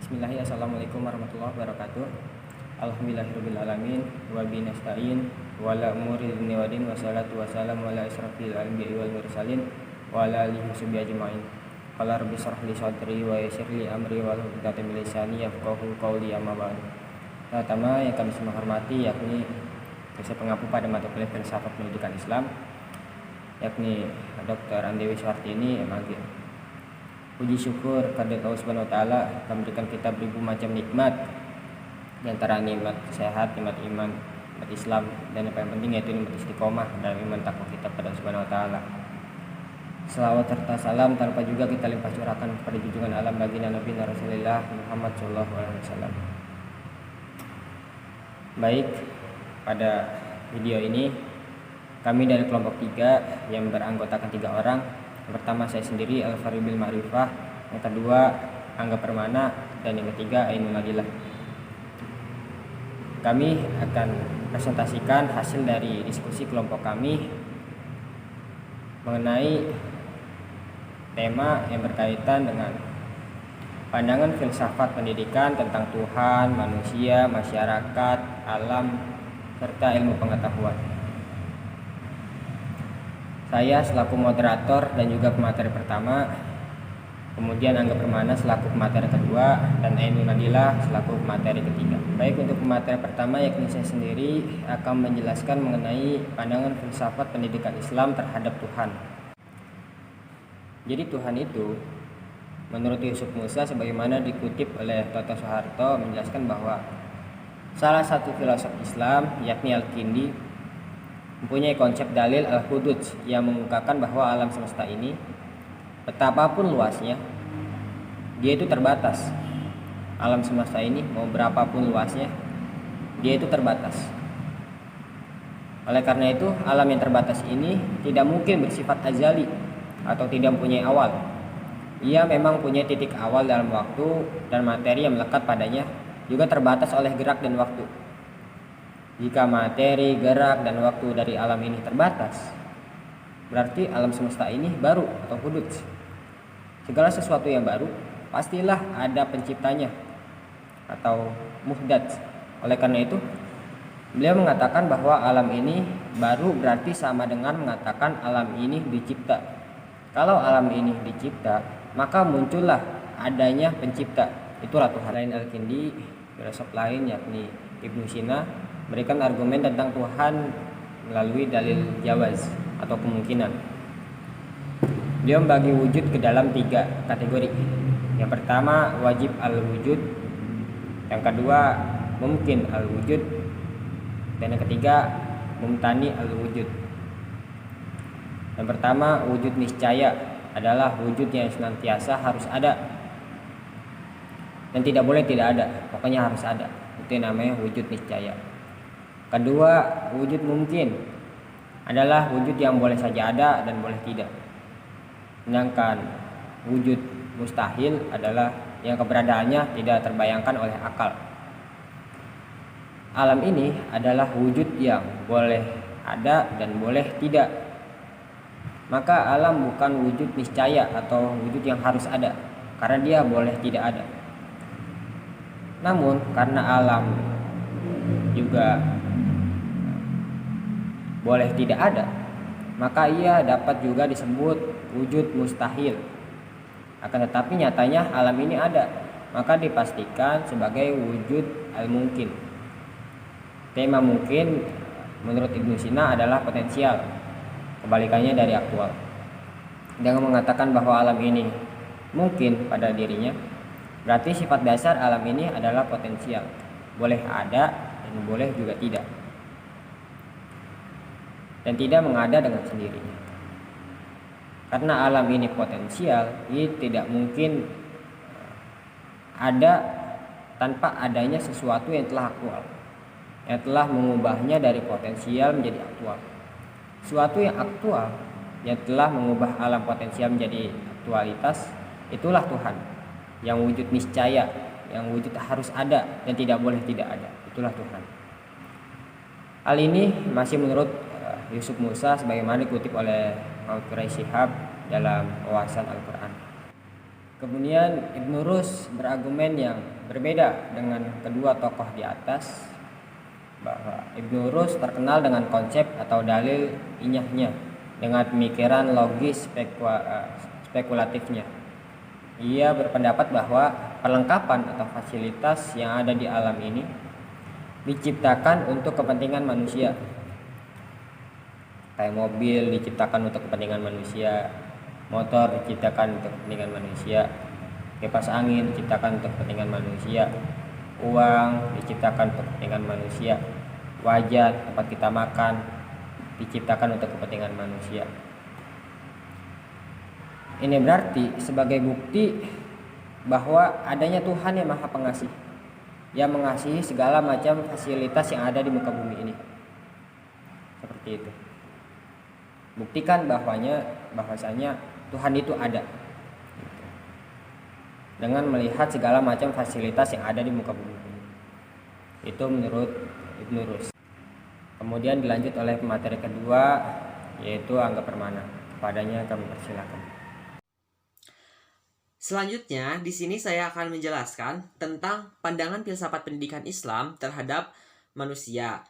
Bismillahirrahmanirrahim. Assalamualaikum warahmatullahi wabarakatuh. Alhamdulillahirrahmanirrahim. Wa bihi nasta'in wa la umuri dunya wa din wa salatu wa salam ala asyrafil anbiya'i wal mursalin wa ala alihi washabihi ajmain. Qala rabbi shrah li sadri wa yassir li amri wa hlul 'uqdatam min lisani yafqahu qawli amma ba'd. Pertama yang kami semua hormati yakni dosen pengampu pada mata kuliah Filsafat Pendidikan Islam yakni Dr. Andewi Suhartini MAG. Puji syukur kepada Allah Subhanahu wa taala yang memberikan kita beribu macam nikmat, di antara nikmat sehat, nikmat iman, nikmat Islam, dan yang paling penting yaitu nikmat istiqomah dalam iman takwa kita kepada Allah Subhanahu wa taala. Selawat serta salam tanpa juga kita limpah curahkan kepada junjungan alam baginda Nabi Rasulullah Muhammad sallallahu alaihi wasallam. Baik, pada video ini kami dari kelompok 3 yang beranggotakan 3 orang. Yang pertama saya sendiri Al-Fari bil Ma'rifah, yang kedua Angga Permana, dan yang ketiga Ainul Nadilah. Kami akan presentasikan hasil dari diskusi kelompok kami mengenai tema yang berkaitan dengan pandangan filsafat pendidikan tentang Tuhan, manusia, masyarakat, alam, serta ilmu pengetahuan. Saya selaku moderator dan juga pemateri pertama, kemudian Angga Permana selaku pemateri kedua, dan Ainul Nadilah selaku pemateri ketiga. Baik, untuk pemateri pertama yakni saya sendiri akan menjelaskan mengenai pandangan filsafat pendidikan Islam terhadap Tuhan. Jadi Tuhan itu menurut Yusuf Musa sebagaimana dikutip oleh Toto Soeharto menjelaskan bahwa salah satu filosof Islam yakni Al-Kindi mempunyai konsep dalil al-hudud yang mengungkapkan bahwa alam semesta ini betapapun luasnya dia itu terbatas. Alam semesta ini mau berapapun luasnya dia itu terbatas. Oleh karena itu alam yang terbatas ini tidak mungkin bersifat azali atau tidak mempunyai awal. Ia memang punya titik awal dalam waktu, dan materi yang melekat padanya juga terbatas oleh gerak dan waktu. Jika materi, gerak, dan waktu dari alam ini terbatas, berarti alam semesta ini baru atau hudud. Segala sesuatu yang baru pastilah ada penciptanya atau muhdats. Oleh karena itu beliau mengatakan bahwa alam ini baru berarti sama dengan mengatakan alam ini dicipta. Kalau alam ini dicipta, maka muncullah adanya pencipta, itulah Tuhan. Lain Al-Kindi, filosof lain yakni Ibnu Sina memberikan argumen tentang Tuhan melalui dalil jawaz atau kemungkinan. Dia membagi wujud ke dalam 3 kategori. Yang pertama wajib al-wujud, yang kedua mungkin al-wujud, dan yang ketiga mumtani al-wujud. Yang pertama wujud niscaya adalah wujud yang senantiasa harus ada dan tidak boleh tidak ada, pokoknya harus ada. Itu namanya wujud niscaya. Kedua, wujud mungkin adalah wujud yang boleh saja ada dan boleh tidak. Sedangkan wujud mustahil adalah yang keberadaannya tidak terbayangkan oleh akal. Alam ini adalah wujud yang boleh ada dan boleh tidak. Maka alam bukan wujud niscaya atau wujud yang harus ada, karena dia boleh tidak ada. Namun karena alam juga boleh tidak ada, maka ia dapat juga disebut wujud mustahil. Akan tetapi nyatanya alam ini ada, maka dipastikan sebagai wujud al-mungkin. Tema mungkin menurut Ibnu Sina adalah potensial, kebalikannya dari aktual. Dengan mengatakan bahwa alam ini mungkin pada dirinya, berarti sifat dasar alam ini adalah potensial, boleh ada dan boleh juga tidak, dan tidak mengada dengan sendirinya. Karena alam ini potensial, ini tidak mungkin ada tanpa adanya sesuatu yang telah aktual, yang telah mengubahnya dari potensial menjadi aktual. Sesuatu yang aktual yang telah mengubah alam potensial menjadi aktualitas, itulah Tuhan, yang wujud niscaya, yang wujud harus ada dan tidak boleh tidak ada, itulah Tuhan. Hal ini masih menurut Yusuf Musa sebagaimana dikutip oleh Al-Quraish Shihab dalam wawasan Al-Quran. Kemudian Ibnu Rus berargumen yang berbeda dengan kedua tokoh di atas, bahwa Ibnu Rus terkenal dengan konsep atau dalil inyahnya dengan pemikiran logis spekulatifnya. Ia berpendapat bahwa perlengkapan atau fasilitas yang ada di alam ini diciptakan untuk kepentingan manusia. Kayak mobil diciptakan untuk kepentingan manusia, motor diciptakan untuk kepentingan manusia, kipas angin diciptakan untuk kepentingan manusia, uang diciptakan untuk kepentingan manusia, wajan tempat kita makan diciptakan untuk kepentingan manusia. Ini berarti sebagai bukti bahwa adanya Tuhan yang Maha Pengasih, yang mengasihi segala macam fasilitas yang ada di muka bumi ini. Seperti itu. Buktikan bahwasanya Tuhan itu ada, dengan melihat segala macam fasilitas yang ada di muka bumi ini. Itu menurut Ibnu Rus. Kemudian dilanjut oleh materi kedua, yaitu Angga Permana. Kepadanya kami persilakan. Selanjutnya, di sini saya akan menjelaskan tentang pandangan filsafat pendidikan Islam terhadap manusia.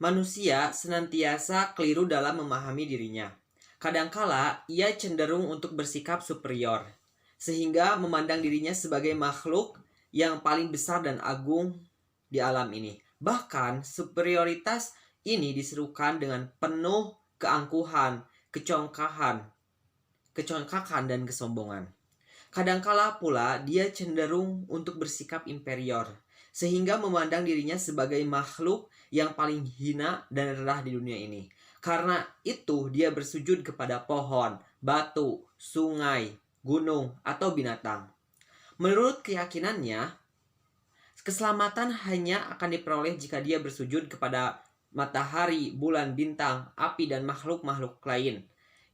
Manusia senantiasa keliru dalam memahami dirinya. Kadangkala ia cenderung untuk bersikap superior, sehingga memandang dirinya sebagai makhluk yang paling besar dan agung di alam ini. Bahkan superioritas ini diserukan dengan penuh keangkuhan, kecongkakan dan kesombongan. Kadangkala pula dia cenderung untuk bersikap inferior, sehingga memandang dirinya sebagai makhluk yang paling hina dan rendah di dunia ini. Karena itu dia bersujud kepada pohon, batu, sungai, gunung, atau binatang. Menurut keyakinannya, keselamatan hanya akan diperoleh jika dia bersujud kepada matahari, bulan, bintang, api, dan makhluk-makhluk lain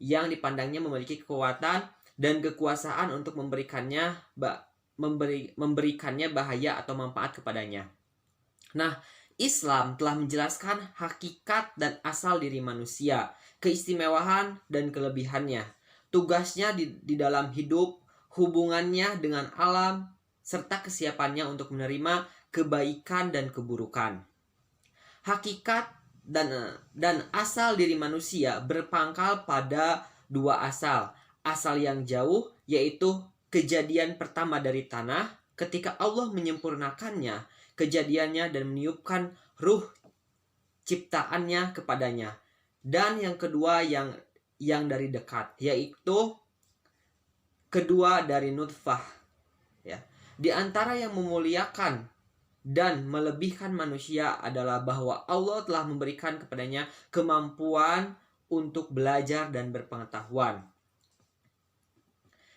yang dipandangnya memiliki kekuatan dan kekuasaan untuk memberikannya bahaya atau manfaat kepadanya. Nah, Islam telah menjelaskan hakikat dan asal diri manusia, keistimewaan dan kelebihannya, tugasnya di dalam hidup, hubungannya dengan alam, serta kesiapannya untuk menerima kebaikan dan keburukan. Hakikat dan asal diri manusia berpangkal pada dua asal. Asal yang jauh, yaitu kejadian pertama dari tanah, ketika Allah menyempurnakannya, kejadiannya dan meniupkan ruh ciptaannya kepadanya. Dan yang kedua yang dari dekat, yaitu kedua dari nutfah. Ya. Di antara yang memuliakan dan melebihkan manusia adalah bahwa Allah telah memberikan kepadanya kemampuan untuk belajar dan berpengetahuan,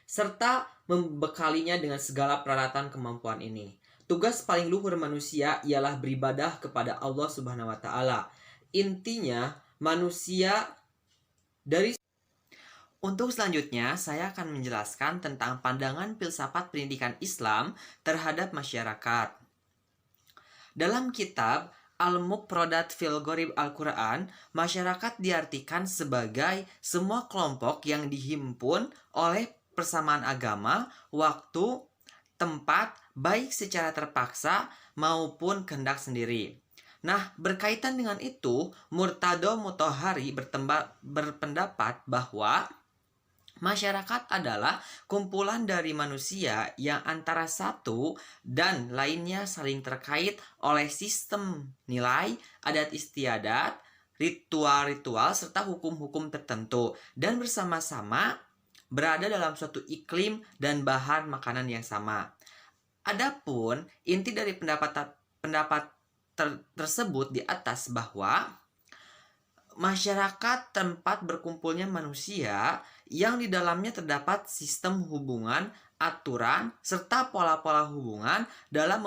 serta membekalinya dengan segala peralatan kemampuan ini. Tugas paling luhur manusia ialah beribadah kepada Allah Subhanahu wa taala. Intinya, manusia dari Untuk selanjutnya, saya akan menjelaskan tentang pandangan filsafat pendidikan Islam terhadap masyarakat. Dalam kitab Al-Mufradat fil Gharib Al-Quran, masyarakat diartikan sebagai semua kelompok yang dihimpun oleh persamaan agama, waktu, tempat, baik secara terpaksa maupun kehendak sendiri. Nah, berkaitan dengan itu, Murtado Mutahari berpendapat bahwa masyarakat adalah kumpulan dari manusia yang antara satu dan lainnya saling terkait oleh sistem nilai, adat istiadat, ritual-ritual, serta hukum-hukum tertentu, dan bersama-sama berada dalam suatu iklim dan bahan makanan yang sama. Adapun inti dari pendapat tersebut di atas bahwa masyarakat tempat berkumpulnya manusia yang di dalamnya terdapat sistem hubungan, aturan, serta pola-pola hubungan dalam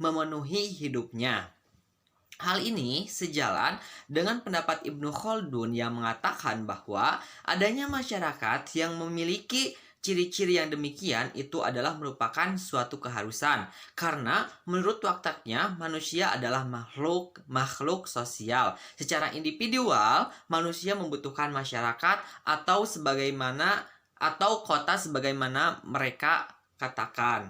memenuhi hidupnya. Hal ini sejalan dengan pendapat Ibnu Khaldun yang mengatakan bahwa adanya masyarakat yang memiliki ciri-ciri yang demikian itu adalah merupakan suatu keharusan, karena menurut wataknya manusia adalah makhluk sosial. Secara individual, manusia membutuhkan masyarakat atau sebagaimana atau kota sebagaimana mereka katakan.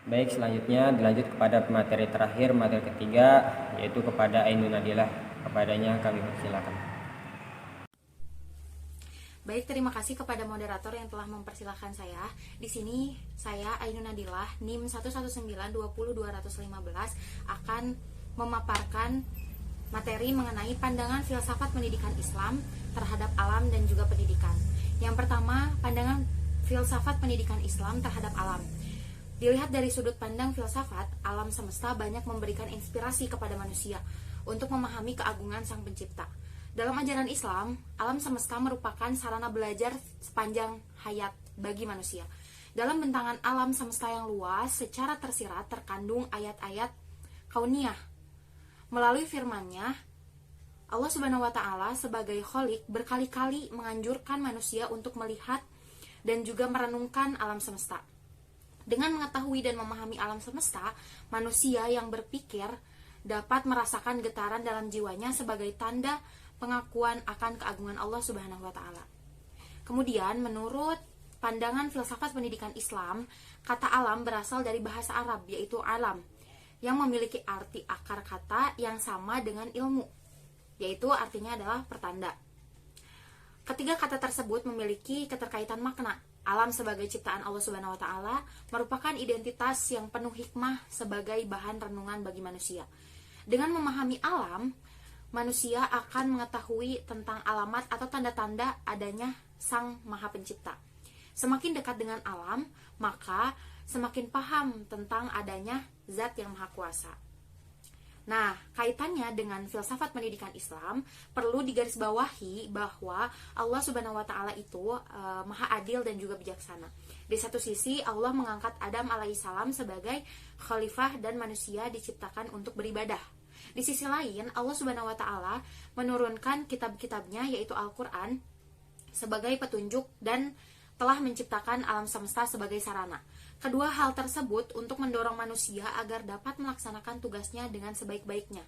Baik, selanjutnya dilanjut kepada materi terakhir, materi ketiga, yaitu kepada Ainun Nadilah. Kepadanya kami persilakan. Baik, terima kasih kepada moderator yang telah mempersilahkan saya. Di sini saya Ainun Nadilah, NIM 119200215 akan memaparkan materi mengenai pandangan filsafat pendidikan Islam terhadap alam dan juga pendidikan. Yang pertama, pandangan filsafat pendidikan Islam terhadap alam. Dilihat dari sudut pandang filsafat, alam semesta banyak memberikan inspirasi kepada manusia untuk memahami keagungan Sang Pencipta. Dalam ajaran Islam, alam semesta merupakan sarana belajar sepanjang hayat bagi manusia. Dalam bentangan alam semesta yang luas, secara tersirat terkandung ayat-ayat kauniyah. Melalui firman-Nya, Allah Subhanahu wa Ta'ala sebagai Khalik berkali-kali menganjurkan manusia untuk melihat dan juga merenungkan alam semesta. Dengan mengetahui dan memahami alam semesta, manusia yang berpikir dapat merasakan getaran dalam jiwanya sebagai tanda pengakuan akan keagungan Allah Subhanahu wa Ta'ala. Kemudian, menurut pandangan filsafat pendidikan Islam, kata alam berasal dari bahasa Arab, yaitu alam, yang memiliki arti akar kata yang sama dengan ilmu, yaitu artinya adalah pertanda. Ketiga kata tersebut memiliki keterkaitan makna. Alam sebagai ciptaan Allah Subhanahu wa Ta'ala merupakan identitas yang penuh hikmah sebagai bahan renungan bagi manusia. Dengan memahami alam, manusia akan mengetahui tentang alamat atau tanda-tanda adanya Sang Maha Pencipta. Semakin dekat dengan alam, maka semakin paham tentang adanya Zat yang Maha Kuasa. Nah, kaitannya dengan filsafat pendidikan Islam, perlu digarisbawahi bahwa Allah Subhanahu wa Ta'ala itu maha adil dan juga bijaksana. Di satu sisi, Allah mengangkat Adam alaihissalam sebagai khalifah dan manusia diciptakan untuk beribadah. Di sisi lain, Allah Subhanahu wa Ta'ala menurunkan kitab-kitabnya, yaitu Al-Quran, sebagai petunjuk dan telah menciptakan alam semesta sebagai sarana. Kedua hal tersebut untuk mendorong manusia agar dapat melaksanakan tugasnya dengan sebaik-baiknya.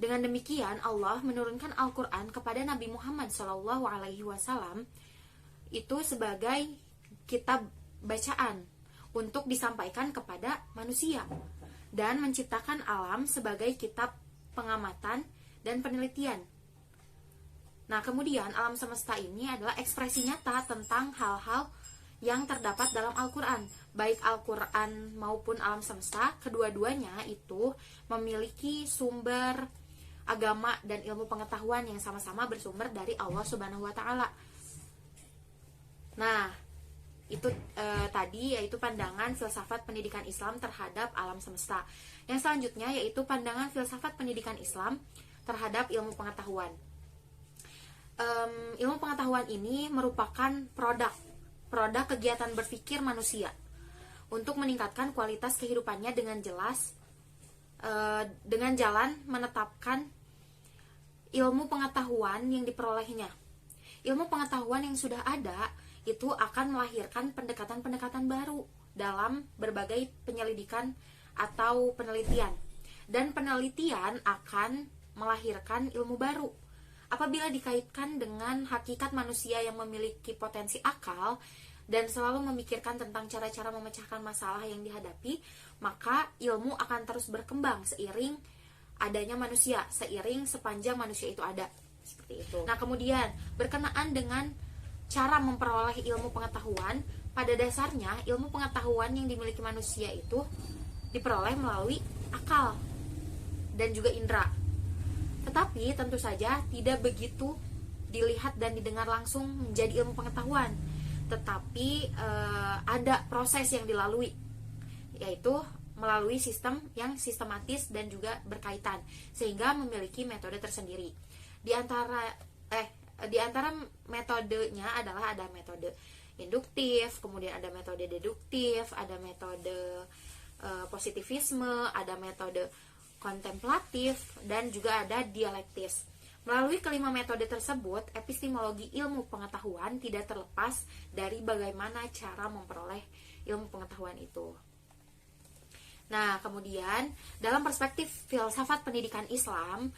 Dengan demikian, Allah menurunkan Al-Quran kepada Nabi Muhammad SAW itu sebagai kitab bacaan untuk disampaikan kepada manusia, dan menciptakan alam sebagai kitab pengamatan dan penelitian. Nah, kemudian alam semesta ini adalah ekspresi nyata tentang hal-hal yang terdapat dalam Al-Quran. Baik Al-Quran maupun alam semesta, kedua-duanya itu memiliki sumber agama dan ilmu pengetahuan yang sama-sama bersumber dari Allah Subhanahu wa Ta'ala. Nah, itu tadi yaitu pandangan filsafat pendidikan Islam terhadap alam semesta. Yang selanjutnya yaitu pandangan filsafat pendidikan Islam terhadap ilmu pengetahuan. Ilmu pengetahuan ini merupakan produk kegiatan berpikir manusia untuk meningkatkan kualitas kehidupannya dengan jelas, dengan jalan menetapkan ilmu pengetahuan yang diperolehnya. Ilmu pengetahuan yang sudah ada itu akan melahirkan pendekatan-pendekatan baru dalam berbagai penyelidikan atau penelitian, dan penelitian akan melahirkan ilmu baru. Apabila dikaitkan dengan hakikat manusia yang memiliki potensi akal dan selalu memikirkan tentang cara-cara memecahkan masalah yang dihadapi, maka ilmu akan terus berkembang seiring adanya manusia, seiring sepanjang manusia itu ada. Seperti itu. Nah, kemudian berkenaan dengan cara memperoleh ilmu pengetahuan, pada dasarnya ilmu pengetahuan yang dimiliki manusia itu diperoleh melalui akal dan juga indera. Tetapi tentu saja tidak begitu dilihat dan didengar langsung menjadi ilmu pengetahuan. Tetapi ada proses yang dilalui, yaitu melalui sistem yang sistematis dan juga berkaitan, sehingga memiliki metode tersendiri. Di antara metodenya adalah ada metode induktif, kemudian ada metode deduktif, ada metode positivisme, ada metode kontemplatif, dan juga ada dialektis. Melalui kelima metode tersebut, epistemologi ilmu pengetahuan tidak terlepas dari bagaimana cara memperoleh ilmu pengetahuan itu. Nah, kemudian dalam perspektif filsafat pendidikan Islam,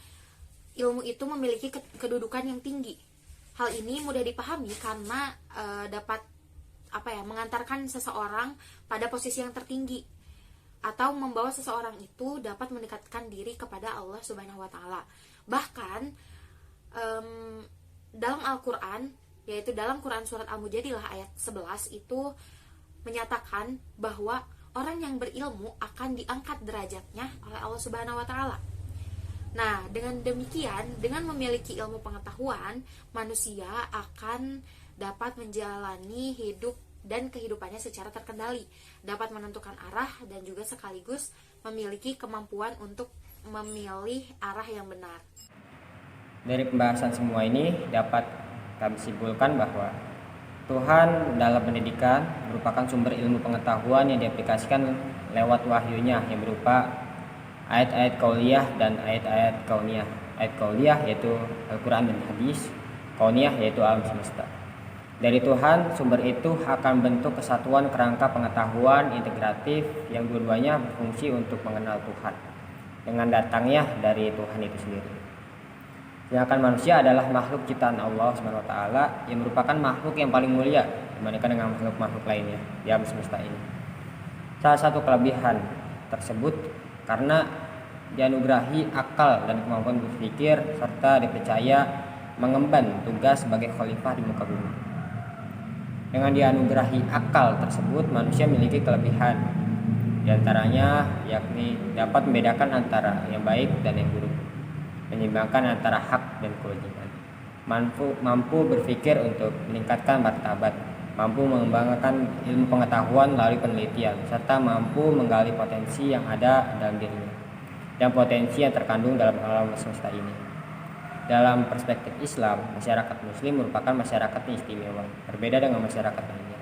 ilmu itu memiliki kedudukan yang tinggi. Hal ini mudah dipahami karena dapat mengantarkan seseorang pada posisi yang tertinggi atau membawa seseorang itu dapat mendekatkan diri kepada Allah Subhanahu wa taala. Bahkan dalam Al-Qur'an, yaitu dalam Quran surat Al-Mujadilah ayat 11 itu menyatakan bahwa orang yang berilmu akan diangkat derajatnya oleh Allah Subhanahu wa taala. Nah, dengan demikian, dengan memiliki ilmu pengetahuan, manusia akan dapat menjalani hidup dan kehidupannya secara terkendali, dapat menentukan arah dan juga sekaligus memiliki kemampuan untuk memilih arah yang benar. Dari pembahasan semua ini dapat kami simpulkan bahwa Tuhan dalam pendidikan merupakan sumber ilmu pengetahuan yang diaplikasikan lewat wahyunya yang berupa ayat-ayat qauliyah dan ayat-ayat kauniyah. Ayat qauliyah yaitu Al-Quran dan Hadis, kauniyah yaitu alam semesta. Dari Tuhan, sumber itu akan bentuk kesatuan kerangka pengetahuan integratif yang dua-duanya berfungsi untuk mengenal Tuhan dengan datangnya dari Tuhan itu sendiri. Sedangkan manusia adalah makhluk ciptaan Allah SWT yang merupakan makhluk yang paling mulia dibandingkan dengan makhluk-makhluk lainnya di alam semesta ini. Salah satu kelebihan tersebut karena dianugerahi akal dan kemampuan berpikir serta dipercaya mengemban tugas sebagai khalifah di muka bumi. Dengan dianugerahi akal tersebut, manusia memiliki kelebihan, di antaranya yakni dapat membedakan antara yang baik dan yang buruk, menyeimbangkan antara hak dan kewajiban, mampu berpikir untuk meningkatkan martabat, mampu mengembangkan ilmu pengetahuan melalui penelitian, serta mampu menggali potensi yang ada dalam dirinya dan potensi yang terkandung dalam alam semesta ini. Dalam perspektif Islam, masyarakat Muslim merupakan masyarakat yang istimewa, berbeda dengan masyarakat lainnya.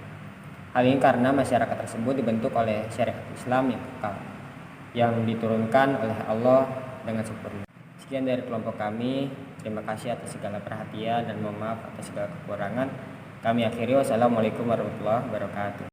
Hal ini karena masyarakat tersebut dibentuk oleh syariat Islam yang kekal, yang diturunkan oleh Allah dengan sempurna. Sekian dari kelompok kami. Terima kasih atas segala perhatian dan mohon maaf atas segala kekurangan. Kami akhiri. Wassalamualaikum warahmatullahi wabarakatuh.